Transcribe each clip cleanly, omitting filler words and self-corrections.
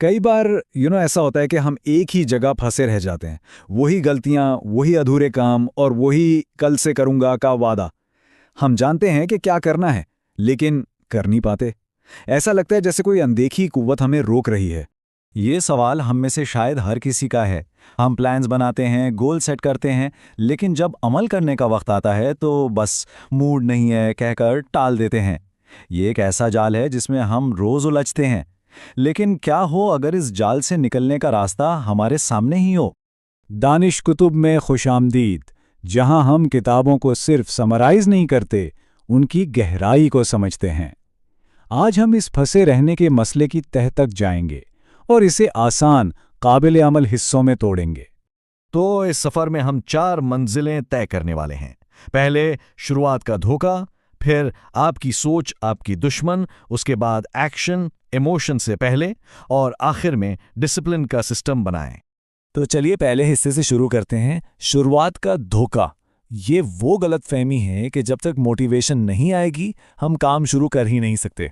कई बार ऐसा होता है कि हम एक ही जगह फंसे रह जाते हैं। वही गलतियां, वही अधूरे काम और वही कल से करूंगा का वादा। हम जानते हैं कि क्या करना है, लेकिन कर नहीं पाते। ऐसा लगता है जैसे कोई अनदेखी कुव्वत हमें रोक रही है। ये सवाल हम में से शायद हर किसी का है। हम प्लान्स बनाते हैं, गोल सेट करते हैं, लेकिन जब अमल करने का वक्त आता है तो बस मूड नहीं है कहकर टाल देते हैं। ये एक ऐसा जाल है जिसमें हम रोज उलझते हैं। लेकिन क्या हो अगर इस जाल से निकलने का रास्ता हमारे सामने ही हो? दानिश कुतुब में खुशामदीद, जहां हम किताबों को सिर्फ समराइज नहीं करते, उनकी गहराई को समझते हैं। आज हम इस फंसे रहने के मसले की तह तक जाएंगे और इसे आसान, काबिल अमल हिस्सों में तोड़ेंगे। तो इस सफर में हम 4 मंजिलें तय करने वाले हैं। पहले शुरुआत का धोखा, फिर आपकी सोच आपकी दुश्मन, उसके बाद एक्शन इमोशन से पहले, और आखिर में डिसिप्लिन का सिस्टम बनाएं। तो चलिए पहले हिस्से से शुरू करते हैं। शुरुआत का धोखा। ये वो गलतफहमी है कि जब तक मोटिवेशन नहीं आएगी हम काम शुरू कर ही नहीं सकते।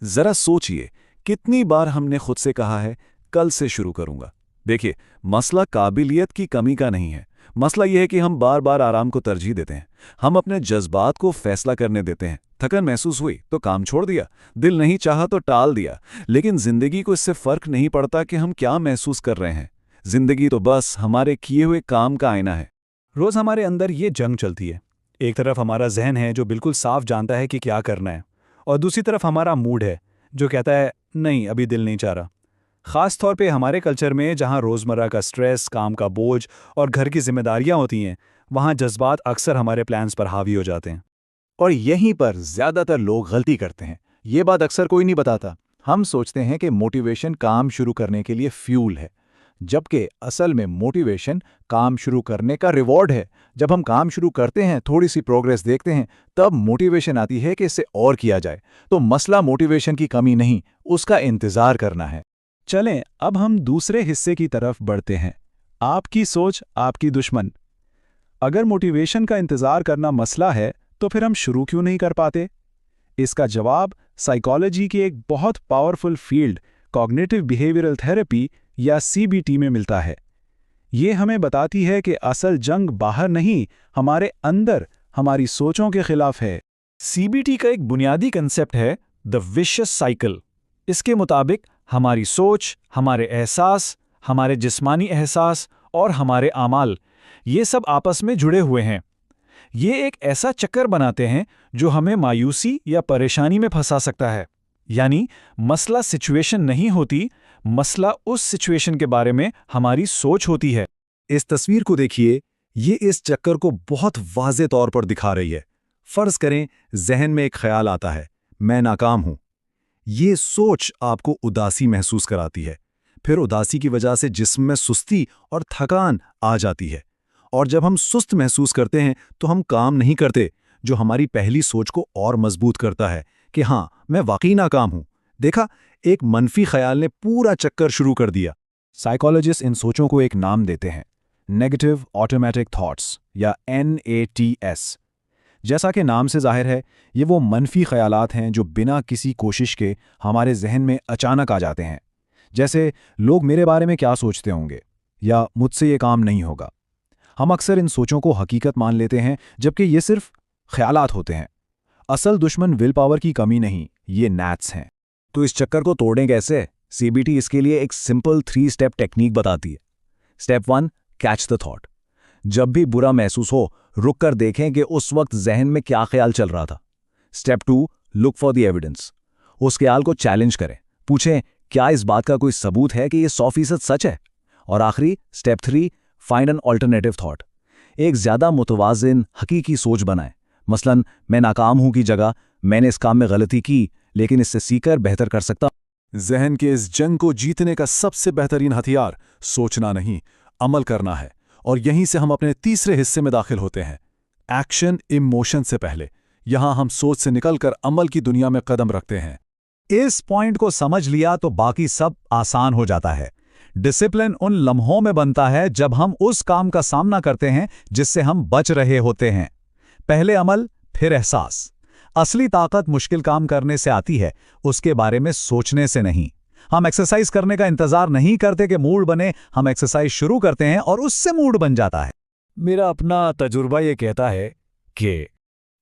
जरा सोचिए, कितनी बार हमने खुद से कहा है कल से शुरू करूंगा। देखिए, मसला काबिलियत की कमी का नहीं है। मसला यह है कि हम बार बार आराम को तरजीह देते हैं। हम अपने जज्बात को फैसला करने देते हैं। थकन महसूस हुई तो काम छोड़ दिया, दिल नहीं चाहा तो टाल दिया। लेकिन जिंदगी को इससे फर्क नहीं पड़ता कि हम क्या महसूस कर रहे हैं। जिंदगी तो बस हमारे किए हुए काम का आईना है। रोज हमारे अंदर ये जंग चलती है। एक तरफ हमारा जहन है जो बिल्कुल साफ जानता है कि क्या करना है, और दूसरी तरफ हमारा मूड है जो कहता है नहीं, अभी दिल नहीं चाह रहा। खास तौर पे हमारे कल्चर में, जहाँ रोज़मर्रा का स्ट्रेस, काम का बोझ और घर की जिम्मेदारियां होती हैं, वहाँ जज्बात अक्सर हमारे प्लान्स पर हावी हो जाते हैं। और यहीं पर ज्यादातर लोग गलती करते हैं। ये बात अक्सर कोई नहीं बताता। हम सोचते हैं कि मोटिवेशन काम शुरू करने के लिए फ्यूल है, जबकि असल में मोटिवेशन काम शुरू करने का रिवॉर्ड है। जब हम काम शुरू करते हैं, थोड़ी सी प्रोग्रेस देखते हैं, तब मोटिवेशन आती है कि इससे और किया जाए। तो मसला मोटिवेशन की कमी नहीं, उसका इंतजार करना है। चलें अब हम दूसरे हिस्से की तरफ बढ़ते हैं। आपकी सोच आपकी दुश्मन। अगर मोटिवेशन का इंतजार करना मसला है, तो फिर हम शुरू क्यों नहीं कर पाते? इसका जवाब साइकोलॉजी की एक बहुत powerful field, cognitive behavioural therapy या सीबीटी में मिलता है। ये हमें बताती है कि असल जंग बाहर नहीं, हमारे अंदर, हमारी सोचों के खिलाफ है। सीबीटी का एक बुनियादी कंसेप्ट है द विशियस साइकिल। इसके मुताबिक हमारी सोच, हमारे एहसास, हमारे जिस्मानी एहसास और हमारे आमाल, ये सब आपस में जुड़े हुए हैं। ये एक ऐसा चक्कर बनाते हैं जो हमें मायूसी या परेशानी में फंसा सकता है। यानी मसला सिचुएशन नहीं होती, मसला उस सिचुएशन के बारे में हमारी सोच होती है। इस तस्वीर को देखिए, ये इस चक्कर को बहुत वाज़े तौर पर दिखा रही है। फर्ज करें जहन में एक ख्याल आता है, मैं नाकाम हूं। ये सोच आपको उदासी महसूस कराती है। फिर उदासी की वजह से जिस्म में सुस्ती और थकान आ जाती है, और जब हम सुस्त महसूस करते हैं तो हम काम नहीं करते, जो हमारी पहली सोच को और मजबूत करता है कि हाँ, मैं वाकई नाकाम हूं। देखा, एक मनफी ख्याल ने पूरा चक्कर शुरू कर दिया। साइकोलॉजिस्ट इन सोचों को एक नाम देते हैं, नेगेटिव ऑटोमेटिक थॉट्स या NATS। जैसा कि नाम से जाहिर है, ये वो मनफी ख्यालात हैं जो बिना किसी कोशिश के हमारे जहन में अचानक आ जाते हैं। जैसे, लोग मेरे बारे में क्या सोचते होंगे, या मुझसे ये काम नहीं होगा। हम अक्सर इन सोचों को हकीकत मान लेते हैं, जबकि ये सिर्फ ख्यालात होते हैं। असल दुश्मन विल पावर की कमी नहीं, ये नैट्स हैं। तो इस चक्कर को तोड़ें कैसे? सीबीटी इसके लिए एक सिंपल 3 स्टेप टेक्निक बताती है। Step 1, catch the thought. जब भी बुरा महसूस हो, रुक कर देखें कि उस वक्त जहन में क्या ख्याल चल रहा था। Step 2, look for the evidence. उस ख्याल को चैलेंज करें, पूछें क्या इस बात का कोई सबूत है कि ये 100% सच है। और आखिरी step 3, find an alternative thought. एक ज्यादा मुतवाजिन हकीकी सोच बनाएं। मसलन, मैं नाकाम हूं की जगह मैंने इस काम में गलती की, लेकिन इससे सीखकर बेहतर कर सकता। जहन के इस जंग को जीतने का सबसे बेहतरीन हथियार सोचना नहीं, अमल करना है। और यहीं से हम अपने तीसरे हिस्से में दाखिल होते हैं, एक्शन इमोशन से पहले। यहां हम सोच से निकलकर अमल की दुनिया में कदम रखते हैं। इस पॉइंट को समझ लिया तो बाकी सब आसान हो जाता है। डिसिप्लिन उन लम्हों में बनता है जब हम उस काम का सामना करते हैं जिससे हम बच रहे होते हैं। पहले अमल, फिर एहसास। असली ताकत मुश्किल काम करने से आती है, उसके बारे में सोचने से नहीं। हम एक्सरसाइज करने का इंतजार नहीं करते कि मूड बने, हम एक्सरसाइज शुरू करते हैं और उससे मूड बन जाता है। मेरा अपना तजुर्बा ये कहता है कि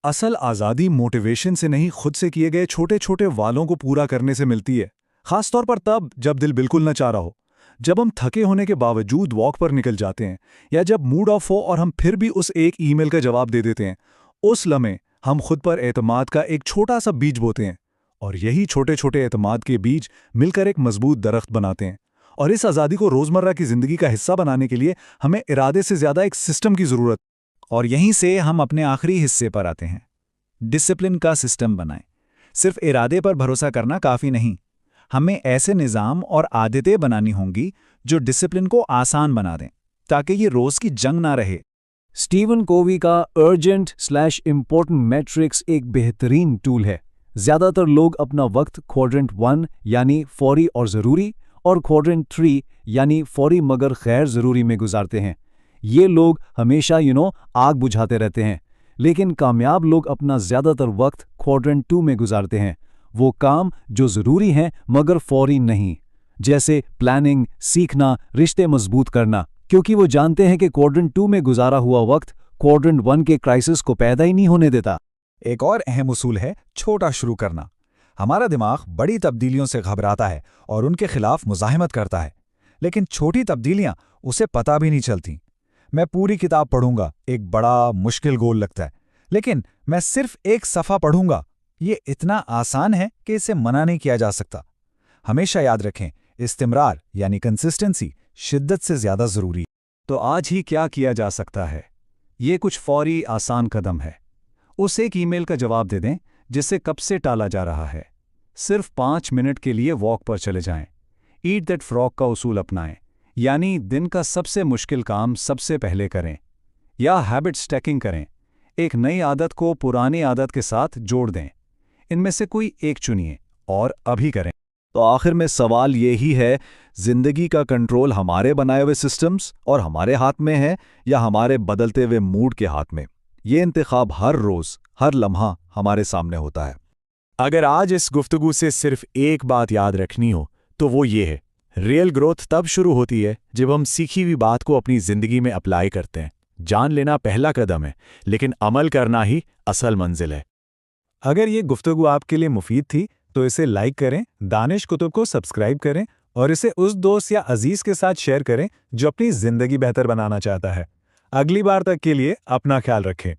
असल आज़ादी मोटिवेशन से नहीं, खुद से किए गए छोटे छोटे वालों को पूरा करने से मिलती है। खासतौर पर तब जब दिल बिल्कुल न चाह रहा हो, जब हम थके होने के बावजूद वॉक पर निकल जाते हैं, या जब मूड ऑफ हो और हम फिर भी उस एक ईमेल का जवाब दे देते हैं। उस लम्हे हम खुद पर एतमाद का एक छोटा सा बीज बोते हैं, और यही छोटे छोटे एतमाद के बीज मिलकर एक मजबूत दरख्त बनाते हैं। और इस आज़ादी को रोज़मर्रा की ज़िंदगी का हिस्सा बनाने के लिए हमें इरादे से ज़्यादा एक सिस्टम की ज़रूरत। और यहीं से हम अपने आखिरी हिस्से पर आते हैं, डिसिप्लिन का सिस्टम बनाएं। सिर्फ इरादे पर भरोसा करना काफ़ी नहीं, हमें ऐसे निज़ाम और आदतें बनानी होंगी जो डिसिप्लिन को आसान बना दें, ताकि ये रोज़ की जंग ना रहे। स्टीवन कोवी का अर्जेंट/इम्पोर्टेंट मैट्रिक्स एक बेहतरीन टूल है। ज़्यादातर लोग अपना वक्त क्वाड्रेंट 1 यानी फौरी और ज़रूरी, और क्वाड्रेंट 3 यानी फौरी मगर गैर ज़रूरी में गुजारते हैं। ये लोग हमेशा आग बुझाते रहते हैं, लेकिन कामयाब लोग अपना ज़्यादातर वक्त क्वाड्रेंट 2 में गुजारते हैं। वो काम जो ज़रूरी हैं मगर फौरी नहीं, जैसे प्लानिंग, सीखना, रिश्ते मजबूत करना, क्योंकि वो जानते हैं कि क्वाड्रेंट 2 में गुजारा हुआ वक्त क्वाड्रेंट 1 के क्राइसिस को पैदा ही नहीं होने देता। एक और अहम उसूल है छोटा शुरू करना। हमारा दिमाग बड़ी तब्दीलियों से घबराता है और उनके खिलाफ मुज़ाहिमत करता है, लेकिन छोटी तब्दीलियां उसे पता भी नहीं चलती। मैं पूरी किताब पढ़ूंगा, एक बड़ा मुश्किल गोल लगता है, लेकिन मैं सिर्फ एक सफ़ा पढ़ूंगा, ये इतना आसान है कि इसे मना नहीं किया जा सकता। हमेशा याद रखें, इस्तिमरार यानी कंसिस्टेंसी शिद्दत से ज़्यादा ज़रूरी। तो आज ही क्या किया जा सकता है? ये कुछ फौरी आसान कदम है। उस एक ईमेल का जवाब दे दें जिसे कब से टाला जा रहा है। सिर्फ 5 मिनट के लिए वॉक पर चले जाएं। ईट दैट फ्रॉग का उसूल अपनाएं, यानी दिन का सबसे मुश्किल काम सबसे पहले करें। या हैबिट स्टैकिंग करें, एक नई आदत को पुरानी आदत के साथ जोड़ दें। इनमें से कोई एक चुनिए और अभी करें। तो आखिर में सवाल ये ही है, जिंदगी का कंट्रोल हमारे बनाए हुए सिस्टम्स और हमारे हाथ में है या हमारे बदलते हुए मूड के हाथ में? ये इंतखाब हर रोज़, हर लम्हा हमारे सामने होता है। अगर आज इस गुफ्तगू से सिर्फ एक बात याद रखनी हो तो वो ये है, रियल ग्रोथ तब शुरू होती है जब हम सीखी हुई बात को अपनी ज़िंदगी में अप्लाई करते हैं। जान लेना पहला कदम है, लेकिन अमल करना ही असल मंजिल है। अगर ये गुफ्तगू आपके लिए मुफीद थी तो इसे लाइक करें, दानिश कुतुब को सब्सक्राइब करें और इसे उस दोस्त या अजीज के साथ शेयर करें जो अपनी ज़िंदगी बेहतर बनाना चाहता है। अगली बार तक के लिए अपना ख्याल रखें।